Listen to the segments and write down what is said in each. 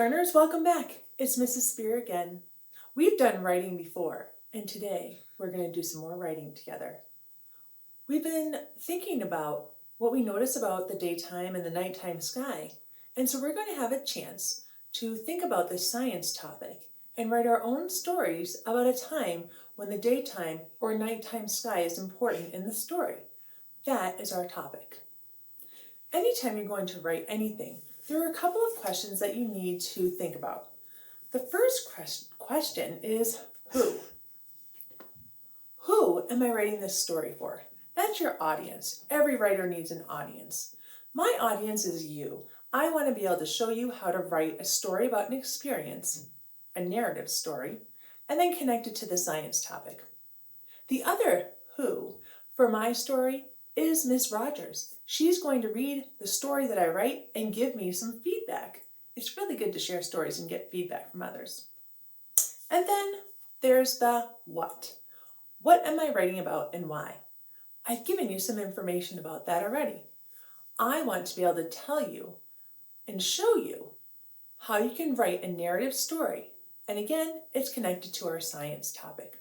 learners, welcome back. It's Mrs. Spear again. We've done writing before, and today we're going to do some more writing together. We've been thinking about what we notice about the daytime and the nighttime sky, and so we're going to have a chance to think about this science topic and write our own stories about a time when the daytime or nighttime sky is important in the story. That is our topic. Anytime you're going to write anything, there are a couple of questions that you need to think about. The first question is who? Who am I writing this story for? That's your audience. Every writer needs an audience. My audience is you. I want to be able to show you how to write a story about an experience, a narrative story, and then connect it to the science topic. The other who for my story is Miss Rogers. She's going to read the story that I write and give me some feedback. It's really good to share stories and get feedback from others. And then there's the what. What am I writing about and why? I've given you some information about that already. I want to be able to tell you and show you how you can write a narrative story. And again, it's connected to our science topic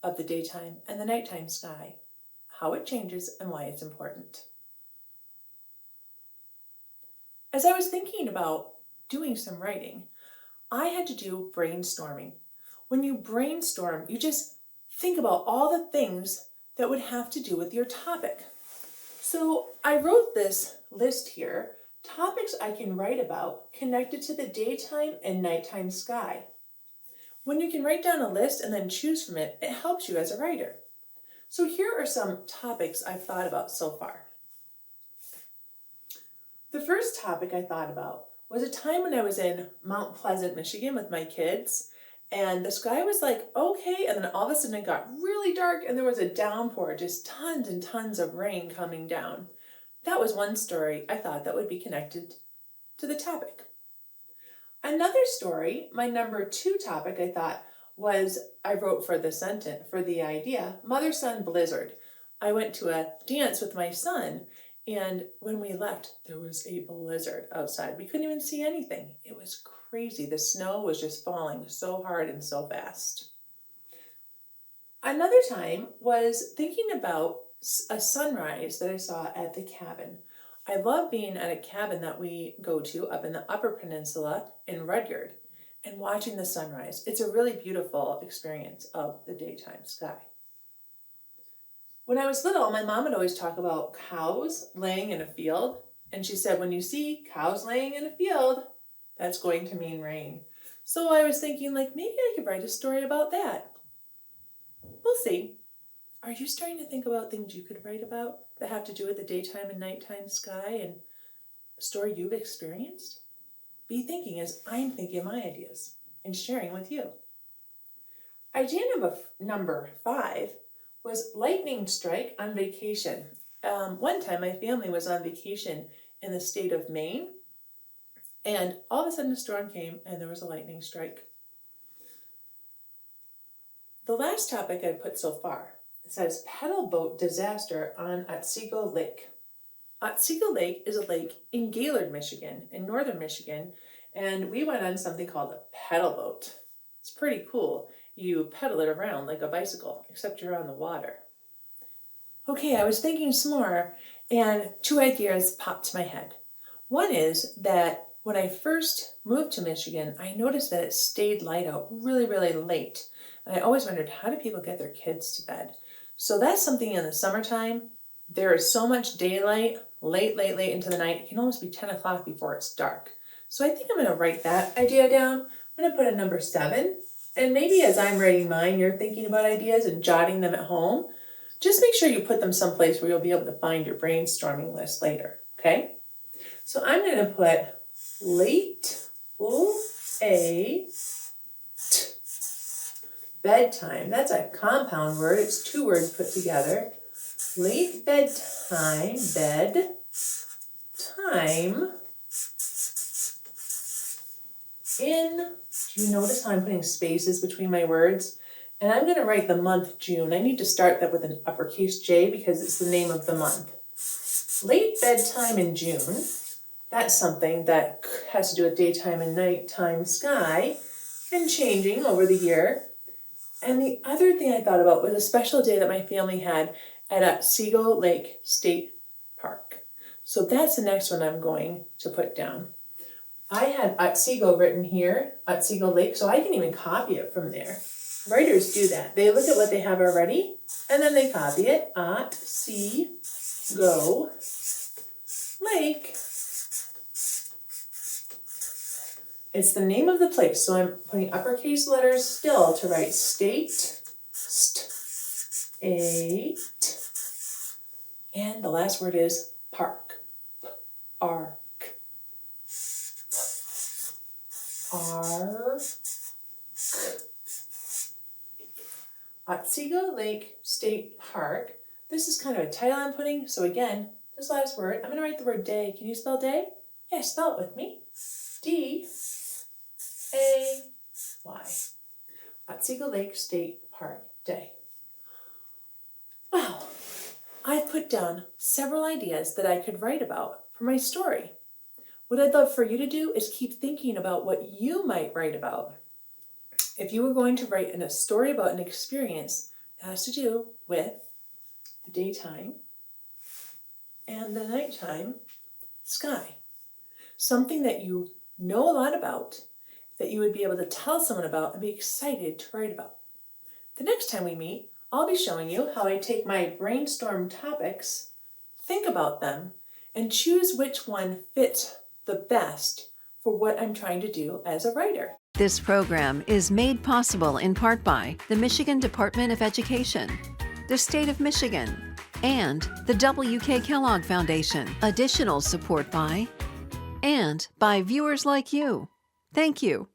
of the daytime and the nighttime sky, how it changes and why it's important. As I was thinking about doing some writing, I had to do brainstorming. When you brainstorm, you just think about all the things that would have to do with your topic. So I wrote this list here, topics I can write about connected to the daytime and nighttime sky. When you can write down a list and then choose from it, it helps you as a writer. So here are some topics I've thought about so far. The first topic I thought about was a time when I was in Mount Pleasant, Michigan with my kids, and the sky was like, okay, and then all of a sudden it got really dark and there was a downpour, just tons and tons of rain coming down. That was one story I thought that would be connected to the topic. Another story, my number 2 topic I thought was, I wrote for the sentence, for the idea, mother-son blizzard. I went to a dance with my son, and when we left, there was a blizzard outside. We couldn't even see anything. It was crazy. The snow was just falling so hard and so fast. Another time was thinking about a sunrise that I saw at the cabin. I love being at a cabin that we go to up in the Upper Peninsula in Rudyard and watching the sunrise. It's a really beautiful experience of the daytime sky. When I was little, my mom would always talk about cows laying in a field. And she said, when you see cows laying in a field, that's going to mean rain. So I was thinking, like, maybe I could write a story about that. We'll see. Are you starting to think about things you could write about that have to do with the daytime and nighttime sky and a story you've experienced? Be thinking as I'm thinking my ideas and sharing with you. Idea number 5 was lightning strike on vacation. One time my family was on vacation in the state of Maine, and all of a sudden a storm came and there was a lightning strike. The last topic I put so far, it says pedal boat disaster on Otsego Lake. Otsego Lake is a lake in Gaylord, Michigan, in northern Michigan, and we went on something called a pedal boat. It's pretty cool. You pedal it around like a bicycle, except you're on the water. Okay, I was thinking some more, and 2 ideas popped to my head. One is that when I first moved to Michigan, I noticed that it stayed light out really, really late. And I always wondered, how do people get their kids to bed? So that's something in the summertime. There is so much daylight, late into the night. It can almost be 10 o'clock before it's dark. So I think I'm going to write that idea down. I'm going to put a number 7. And maybe as I'm writing mine, you're thinking about ideas and jotting them at home. Just make sure you put them someplace where you'll be able to find your brainstorming list later, okay? So I'm going to put late bedtime. That's a compound word. It's 2 words put together. Late bedtime, bed, time, in. Do you notice how I'm putting spaces between my words? And I'm going to write the month June. I need to start that with an uppercase J because it's the name of the month. Late bedtime in June. at something that has to do with daytime and nighttime sky and changing over the year. And the other thing I thought about was a special day that my family had at Otsego Lake State Park. So that's the next one I'm going to put down. I had Otsego written here, Otsego Lake, so I can even copy it from there. Writers do that. They look at what they have already, and then they copy it. Otsego Lake. It's the name of the place, so I'm putting uppercase letters still to write state, state, and the last word is park, ark, ark. Otsego Lake State Park. This is kind of a title I'm putting, so again, this last word, I'm going to write the word day. Can you spell day? Yeah, spell it with me. D-A-Y. Otsego Lake State Park Day. Wow, I put down several ideas that I could write about for my story. What I'd love for you to do is keep thinking about what you might write about. If you were going to write a story about an experience that has to do with the daytime and the nighttime sky, something that you know a lot about, that you would be able to tell someone about and be excited to write about. The next time we meet, I'll be showing you how I take my brainstorm topics, think about them, and choose which one fits the best for what I'm trying to do as a writer. This program is made possible in part by the Michigan Department of Education, the State of Michigan, and the W.K. Kellogg Foundation. Additional support by viewers like you. Thank you.